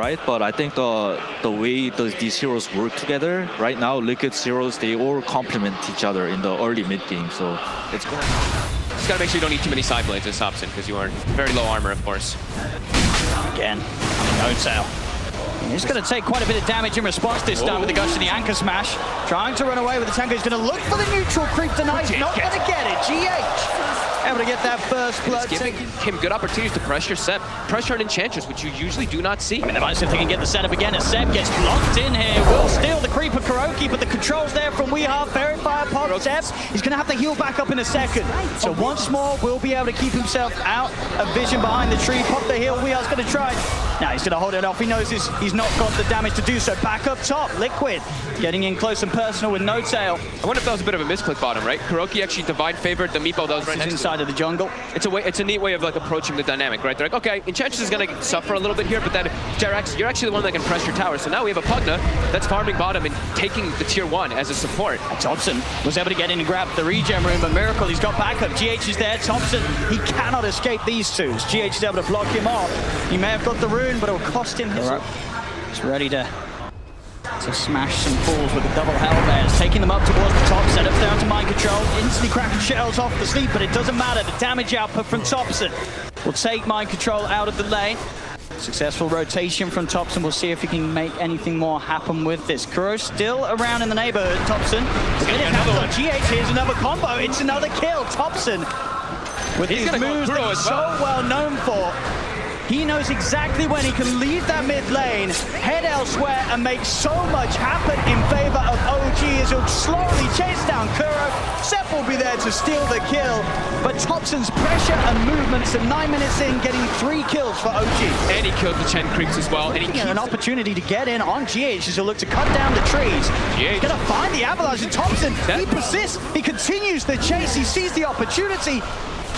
right? But I think the way these heroes work together right now, Liquid's heroes, they all complement each other in the early mid game. So it's going. Just gotta make sure you don't need too many side blades as Hobson, because you are very low armor, of course. Again, no tail. He's going to take quite a bit of damage in response this time with the Ghost and the Anchor Smash. Trying to run away with the tanker. He's going to look for the neutral creep tonight. He's not going to get it. GH able to get that first blood. It's giving him good opportunities to pressure Seb. Pressure an Enchantress, which you usually do not see. I mean, they might see if they can get the setup again as Seb gets locked in here. Will steal the creeper Kuroki, but the controls there from Weehaw. Fairy Fire pop Seb. He's going to have to heal back up in a second. So once more, will be able to keep himself out of vision behind the tree. Pop the heal. Weeha's going to try. Now he's going to hold it off. He knows he's not got the damage to do so. Back up top, Liquid getting in close and personal with no tail. I wonder if that was a bit of a misclick bottom, right? Kuroki actually divine favored the meatball that was right next inside of the jungle. It's a neat way of like approaching the dynamic, right? They're like, okay, Enchantress is gonna suffer a little bit here, but then Jerax, you're actually the one that can press your tower. So now we have a Pugna that's farming bottom and taking the tier 1 as a support. Thompson was able to get in and grab the regen room, but Miracle, he's got backup. GH is there. Thompson, he cannot escape these two. GH is able to block him off. He may have got the rune, but it will cost him his... He's ready to smash some fools with the double Hellbears, taking them up towards the top, set up down to mind control, instantly cracking shells off the sleep, but it doesn't matter. The damage output from Thompson will take mind control out of the lane. Successful rotation from Thompson. We'll see if he can make anything more happen with this. Kuro still around in the neighborhood. Thompson, GH, here's another combo. It's another kill. Thompson, with his moves that he's so well known for, he knows exactly when he can leave that mid lane, head elsewhere, and make so much happen in favor of OG as he'll slowly chase down Kuro. Seth will be there to steal the kill, but Thompson's pressure and movements at 9 minutes in, getting 3 kills for OG. And he killed the Chen Creeps as well. And he an opportunity to get in on GH as he'll look to cut down the trees. He's gonna find the avalanche, and Thompson, he persists, he continues the chase, he sees the opportunity,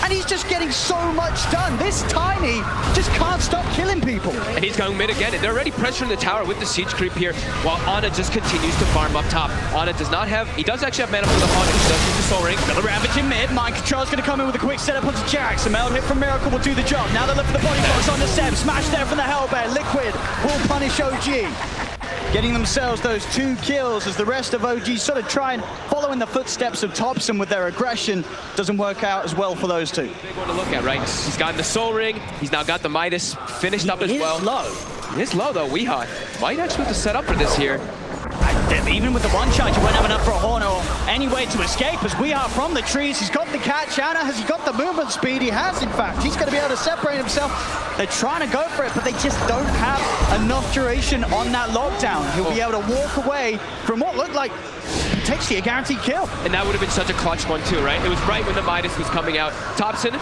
and he's just getting so much done. This Tiny just can't stop killing people. And he's going mid again, and they're already pressuring the tower with the siege creep here, while Ana just continues to farm up top. Ana does not have, he does actually have mana for the Haunted, he does use the Soul Ring. Another Ravage in mid, Mind Control's gonna come in with a quick setup onto Jerax. A meld hit from Miracle will do the job. Now they're looking for the body box on the Seb. Smash there from the Hellbear. Liquid will punish OG. Getting themselves those 2 kills as the rest of OG sort of try and follow in the footsteps of Thompson with their aggression. Doesn't work out as well for those two. Big one to look at, right? He's gotten the Soul Ring. He's now got the Midas finished up as well. He is low. He is low, though. Weehaw might actually have to set up for this here. Even with the one charge, he won't have enough for a horn or any way to escape as we are from the trees. He's got the catch. Ana, has he got the movement speed? He has, in fact. He's going to be able to separate himself. They're trying to go for it, but they just don't have enough duration on that lockdown. He'll be able to walk away from what looked like potentially a guaranteed kill. And that would have been such a clutch one too, right? It was right when the Midas was coming out. Thompson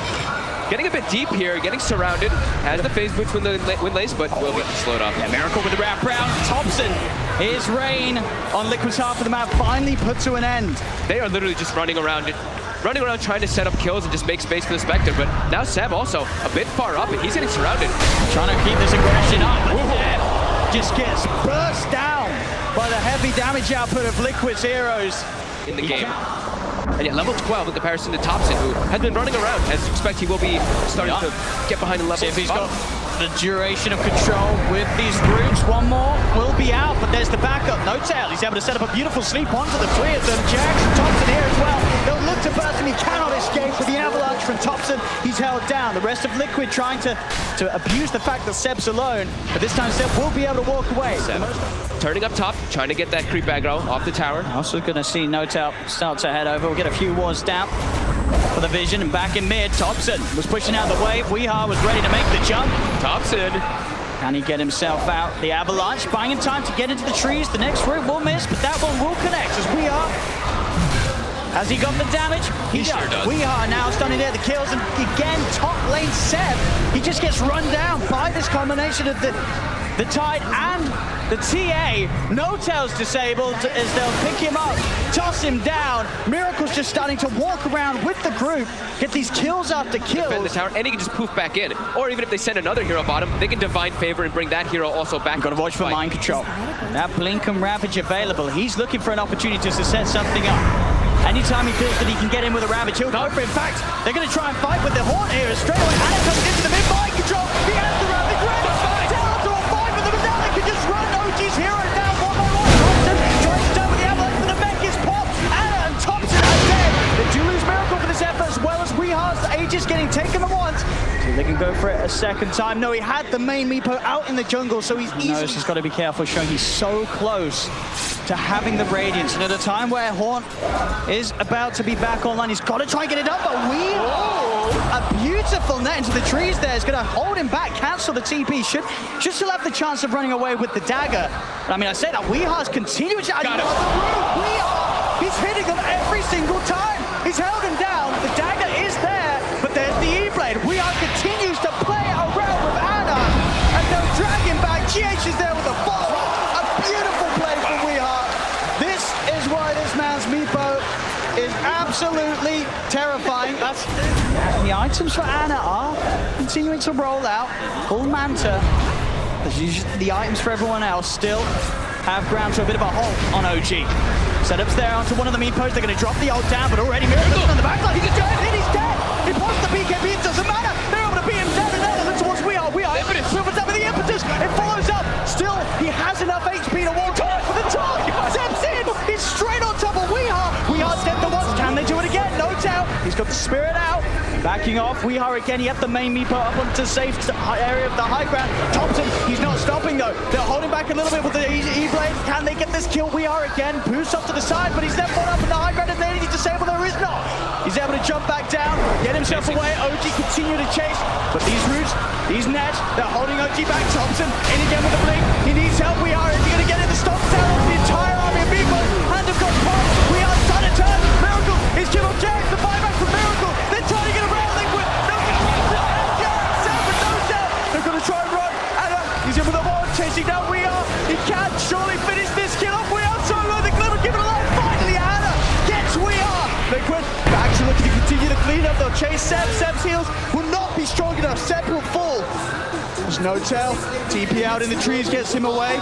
getting a bit deep here, getting surrounded. Has the phase boots when lace, but will be slowed up. Yeah, Miracle with the wrap round. Thompson, his reign on Liquid's half of the map finally put to an end. They are literally just running around trying to set up kills and just make space for the Spectre, but now Seb also a bit far up and he's getting surrounded. Trying to keep this aggression up, but just gets burst down by the heavy damage output of Liquid's heroes in the game. And yet level 12 in comparison to Thompson, who has been running around. As you expect, he will be starting to get behind the level. See if he's got the duration of control with these roots. One more will be out, but there's the backup. No tail. He's able to set up a beautiful sleep onto the 3 of them. Jerax and Thompson here as well. They'll look to burst him. He cannot escape with the avalanche from Thompson. He's held down. The rest of Liquid trying to abuse the fact that Seb's alone, but this time Seb will be able to walk away. Turning up top, trying to get that creep aggro off the tower. Also going to see No Tail start to head over. We'll get a few wards down for the vision, and back in mid, Thompson was pushing out the wave. Weehaw was ready to make the jump. Thompson. Can he get himself out? The avalanche, buying him time to get into the trees. The next route will miss, but that one will connect as Weehaw. Has he got the damage? He sure does. Weehaw now starting to get the kills, and again, top lane Seb. He just gets run down by this combination of the Tide and the TA. No Tail's disabled as they'll pick him up, toss him down. Miracle's just starting to walk around with the group, get these kills after kills. Defend the tower, and he can just poof back in. Or even if they send another hero bottom, they can Divine Favor and bring that hero also back. Got to watch for mind control. That Blink and Ravage available. He's looking for an opportunity to set something up. Anytime he feels that he can get in with a Ravage, he'll go for it. In fact, they're going to try and fight with the Horn here straight away. Ana comes into the mid, mind control. He has the Ravage ready. They can go for it a second time. No, he had the main Meepo out in the jungle, so he's easy. He's got to be careful, showing he's so close to having the Radiance. And at a time where Horn is about to be back online, he's got to try and get it up, but a beautiful net into the trees there is going to hold him back, cancel the TP. Should still have the chance of running away with the dagger. But I mean, I say that Weeha's continuing to... Weeha, he's hitting them every single time. He's held him down. The dagger is there, but there's the E-Blade. Weeha continues to play around with Ana, and they'll drag him back. GH is there with a follow-up. A beautiful play from Weeha. This is why this man's Meepo is absolutely terrifying. The items for Ana are continuing to roll out. Full Manta. The items for everyone else still have ground to a bit of a halt on OG. Setups there onto one of the Meepos. They're going to drop the ult down, but already Miracle on the backline. He's dead. He's dead. He points the BKB. It doesn't matter. They're able to beat him down and out. And towards Weeha. Silver's up with the impetus. It follows up. Still, he has enough HP to walk for the top. Steps in. He's straight on top of Weeha. Weeha's dead the once. Can they do it again? No doubt. He's got the spirit out. Backing off, Weeha again. He had the main Meepo up onto the safe area of the high ground. Thompson, he's not stopping though. They're holding back a little bit with the E-Blade. Can they get this kill? Weeha again. Boost up to the side, but he's then brought up in the high ground and they need to disable. There is not. He's able to jump back down, get himself away. OG continue to chase, but these roots, these nets, they're holding OG back. Thompson in again with the blink. He needs help. Weeha is he going to get it? The stop down off the entire army of Meepo. Hand of God's path. Weeha's trying to turn. Miracle is killed on Jack. The buyback from Miracle. They're trying to get around Liquid. They're going to try and run. Ana, he's in with the wall, chasing down Weeha. He can't surely finish this kill off. Weeha so low, the Glimmer give it a life. Finally, Ana gets Weeha. Liquid back to looking to continue the cleanup. They'll chase Seb. Seb's heals will not be strong enough. Seb will fall. There's no tail. TP out in the trees gets him away.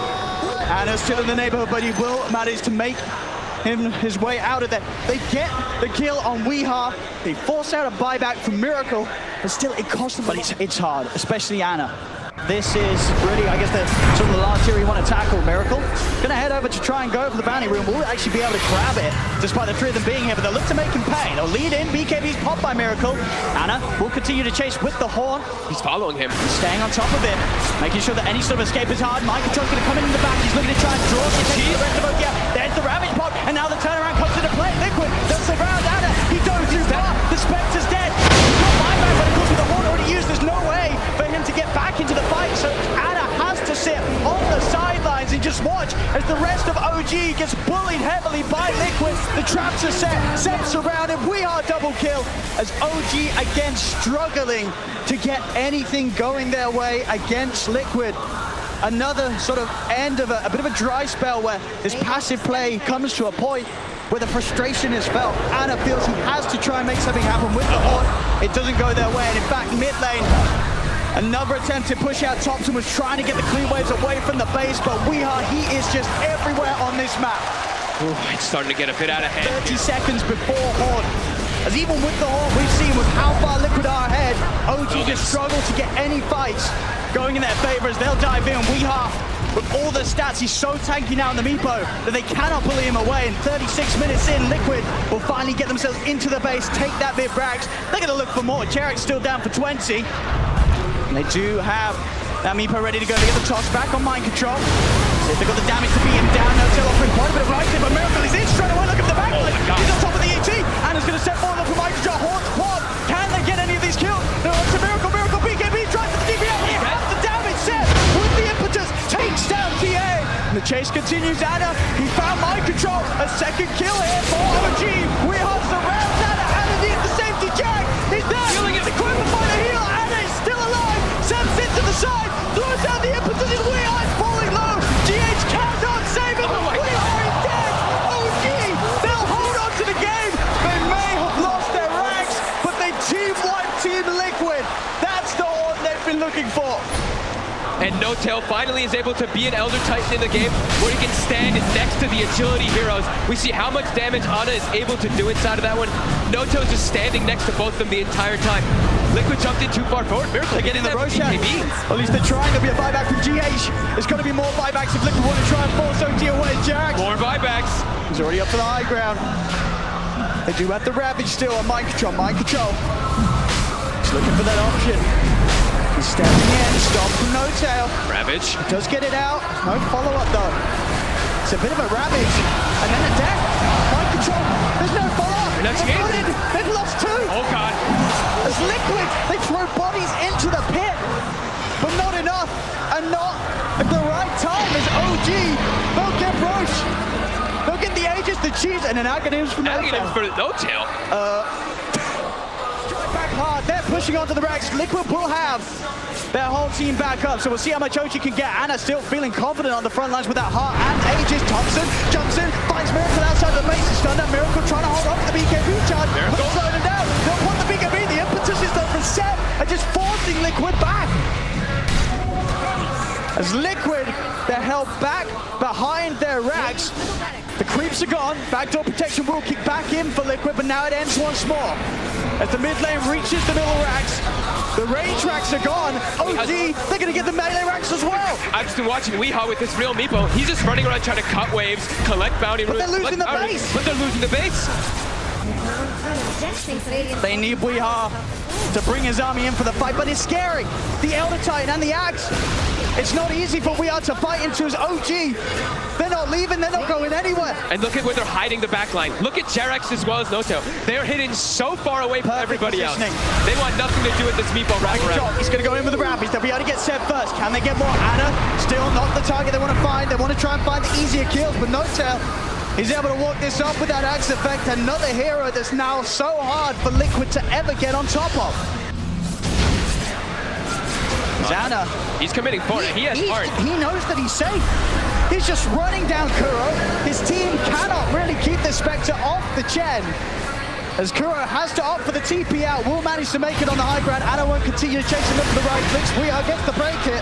Ana's still in the neighborhood, but he will manage to make his way out of there. They get the kill on Weeha. They force out a buyback from Miracle, but still it costs them. But it's hard, especially Ana. This is really, I guess, the sort of the last tier you want to tackle. Miracle gonna head over to try and go for the bounty room. We'll actually be able to grab it, despite the three of them being here, but they'll look to make him pay. They'll lead in, BKB's popped by Miracle. Ana will continue to chase with the Horn. He's following him. He's staying on top of it, making sure that any sort of escape is hard. Microcontrol's gonna come in the back. He's looking to try and draw the attention of the rest of OG. There's the Ravage Pod, and now the turnaround comes into play. Liquid does surround Ana. He goes too far. The Spectre's dead. He's got buyback, but of course with the Horn already used, there's no way for him to get back into the fight. So Ana has to sit on the sidelines and just watch as the rest of OG gets bullied heavily by Liquid. The traps are set. Seb's surrounded. Weeha double kill as OG again struggling to get anything going their way against Liquid. Another sort of end of a bit of a dry spell where this passive play comes to a point where the frustration is felt. Ana feels he has to try and make something happen with the Horn. It doesn't go their way, and in fact, mid lane, another attempt to push out Thompson was trying to get the clean waves away from the base, but Weeha, he is just everywhere on this map. Ooh, it's starting to get a bit out of hand. 30 seconds before Horn. As even with the Horn, we've seen with how far Liquid are ahead, OG just struggle to get any fights going in their favor as they'll dive in. Weeha, with all the stats, he's so tanky now in the Meepo that they cannot bully him away. And 36 minutes in, Liquid will finally get themselves into the base, take that bit Brax. They're going to look for more. Jarek's still down for 20. And they do have that Meepo ready to go. They get the toss back on mind control. See if they've got the damage to beat him down. No tail offering quite a bit of right here, but Miracle is in straight away. Look at the backline. He's on top of the ET. Ana's going to step forward for mind control. Horn quad. Can they get any of these kills? No, it's a Miracle. Miracle BKB tries to the DPL. He has the damage set with the impetus. Takes down TA. And the chase continues. Ana, he found mind control. A second kill here for OG. Weeha's around Ana. Ana needs the safety jack. He's there. It's equipped by the heal. Ana is still alive. Seb's into the side. Throws out the impetus. And Weeha is falling low. GH cannot save him. Weeha is dead. OG, they'll hold on to the game. They may have lost their ranks, but they team-wiped Team Liquid. That's the Horn they've been looking for. And No Tail finally is able to be an Elder Titan in the game where he can stand next to the agility heroes. We see how much damage Ana is able to do inside of that one. No Tail's just standing next to both of them the entire time. Liquid jumped in too far forward. Miracle getting the Roshan. At least they're trying. There'll be a buyback from GH. There's going to be more buybacks if Liquid want to try and force OG away. Jack. More buybacks. He's already up to the high ground. They do have the Ravage still on mind control. Mind control. He's looking for that option. He's stepping in, stop from No Tail. Ravage. Does get it out. No follow-up though. It's a bit of a ravage. And then a death. Mind control. There's no follow-up. They've lost two. Oh god. As Liquid, they throw bodies into the pit. But not enough. And not at the right time as OG. They'll get Roche. They'll get the Aegis, the cheese, and an Aghanim's from No Tail. For No Tail. Strike back hard. They're pushing onto the Rex. Liquid will have their whole team back up, so we'll see how much OG can get. Anna still feeling confident on the front lines with that heart and Aegis. Thompson jumps in, finds Miracle outside the base. He's stunned up. Miracle trying to hold on to the BKB charge. Miracle slowing him down. They'll put the BKB. The impetus is though for Seb and just forcing Liquid back. As Liquid, they're held back behind their racks. The creeps are gone. Backdoor protection will kick back in for Liquid, but now it ends once more. As the mid lane reaches the middle racks, the range racks are gone. OG, they're going to get the melee racks as well. I've just been watching Weehaw with this real Meepo. He's just running around trying to cut waves, collect bounty runes. But they're losing the base. But they're losing the base. They need Weehaw to bring his army in for the fight, but it's scary. The Elder Titan and the Axe. It's not easy for Weehaw to fight into his OG. They're not leaving, they're not going anywhere. And look at where they're hiding the backline. Look at Jerex as well as No Tail. They're hidden so far away from everybody else. They want nothing to do with this Meepo wraparound. He's going to go in with the Rampage. They'll be able to get Seb first. Can they get more? Anna, still not the target they want to find. They want to try and find the easier kills, but No Tail, he's able to walk this off with that Axe effect. Another hero that's now so hard for Liquid to ever get on top of. Anna. He's committing for it. He has heart. He knows that he's safe. He's just running down Kuro. His team cannot really keep the Spectre off the Chen. As Kuro has to opt for the TP out, will manage to make it on the high ground. Anna won't continue to chase him up for the right clicks. We are against the break hit.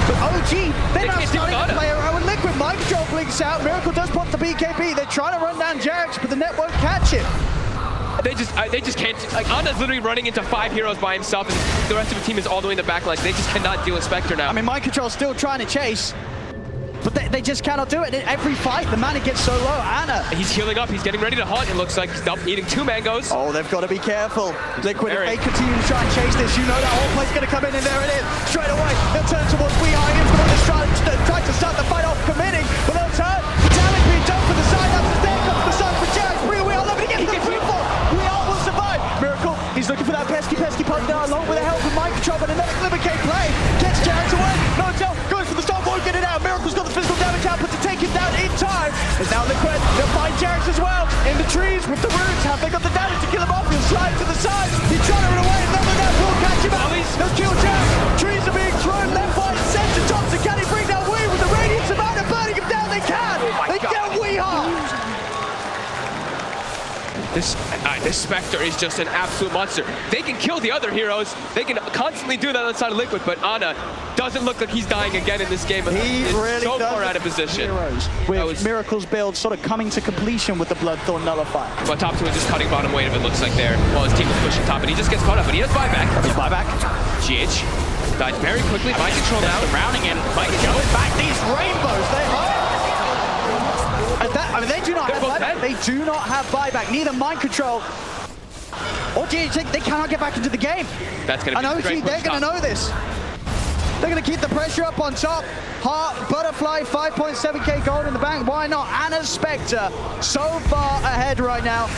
But OG, they're now starting to play around with Liquid. Mind control blinks out. Miracle does pop the BKB. They're trying to run down Jerex, but the net won't catch him. They just can't. Like, Anna's literally running into 5 heroes by himself, and the rest of the team is all the way in the back lines. They just cannot deal with Spectre now. I mean, Mind Control's still trying to chase, but they just cannot do it. In every fight, the mana gets so low. Anna. He's healing up. He's getting ready to hunt. It looks like he's eating 2 mangoes. Oh, they've got to be careful. Liquid, if they continue to try and chase this, you know that whole play's going to come in, and there it is. Straight away, they'll turn towards Weehaw. He's the one that's trying to start the fight off, committing, but they'll turn. The damage being done for the side. There comes the sun for Jerex. Weehaw looking to get to the proof for. Weehaw will survive. Miracle, he's looking for that pesky punch now, along with the help of Mind Control, but another Glimmercade play. Gets Jerex away. No Tail goes for the stop, won't get it out. Miracle's got the physical damage output to take him down in time. And now Liquid, they'll find Jerex as well. In the trees with the roots. Have they got the damage to kill him off? He'll slide to the side. He's trying to run away. Another that will catch him out. They'll kill Jerex. Trees are being thrown left, right, and center. Thompson, can he bring down Wee with the radiance of Anna burning him down? They can. They get Weehaw. This Spectre is just an absolute monster. They can kill the other heroes. They can constantly do that on the side of Liquid, but Anna doesn't look like he's dying again in this game. He really so far out of position. With Miracle's build sort of coming to completion with the Bloodthorn Nullifier. But top 2 is just cutting bottom weight, if it looks like there. While his team is pushing top, and he just gets caught up, but he does buyback. GH dies very quickly. Mind Control now. Surrounding him. Mind Control back. These rainbows, they hurt. I mean, they do not have buyback. They do not have buyback. Neither Mind Control or GH, they cannot get back into the game. That's going to be OG, they're going to know this. They're going to keep the pressure up on top. Heart, Butterfly, 5.7k gold in the bank. Why not? Anna's Spectre so far ahead right now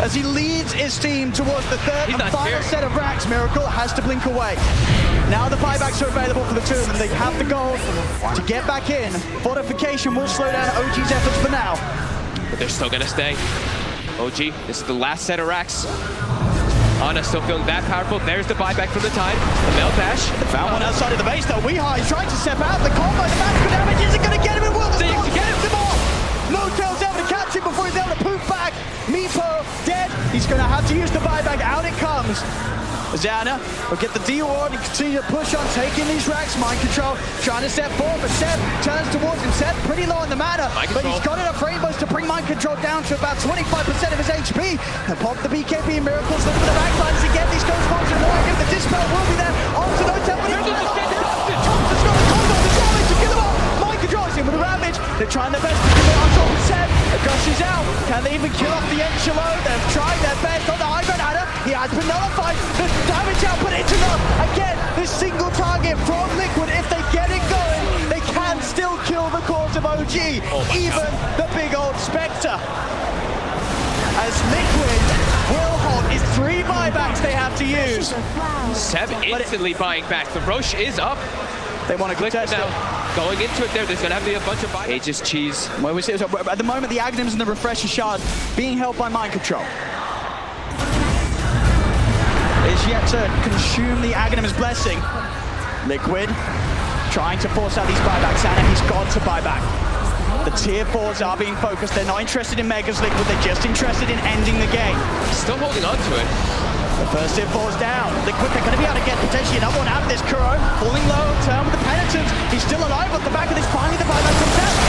as he leads his team towards the third and final set of racks. Miracle has to blink away. Now the buybacks are available for the two, and they have the gold to get back in. Fortification will slow down OG's efforts for now. But they're still going to stay. OG, this is the last set of racks. Anna still feeling that powerful. There's the buyback from the Tide. The Mel Dash. Found one outside of the base though. Weehaw is trying to step out. The combo, the magical damage isn't going to get him. It will. They get him. No Tail's able to catch him before he's able to poof back. Meepo dead. He's going to have to use the buyback. Out it comes. Anna will get the D-Ward and continue to push on, taking these racks. Mind Control trying to step forward, but Seb turns towards him. Seb pretty low in the mana, but he's got enough rainbows to bring Mind Control down to about 25% of his HP. And pop the BKB. Miracles look for the backlines again. These goes forward to avoid him. The Dispel will be there. On to No Tail, but he's got Thompson's got the combo. The damage to kill him off. Mind Control's in with the Ravage. They're trying their best to kill it on top of Seb. The Gush is out. Can they even kill off the Enchilo? They've tried their best on the high ground. Anna, he has been nullified. The damage output is enough. Again, single target from Liquid. If they get it going, they can still kill the cause of OG, even the big old Spectre. As Liquid will hold is 3 buybacks they have to use. Seb instantly buying back. The Roche is up. They want to contest now. it. Going into it there's going to have to be a bunch of buybacks. Aegis cheese. Well, we see, at the moment, the Aghanims and the Refresher Shard being held by mind control. Is yet to consume the Aghanim's blessing. Liquid trying to force out these buybacks, and he's got to buy back. The tier 4s are being focused. They're not interested in Megas Liquid. They're just interested in ending the game. Still holding on to it. The first tier 4's down. Liquid, they're going to be able to get potentially another one out of this. Kuro falling low, turn with the Penitent. He's still alive at the back of this. Finally, the buyback comes out.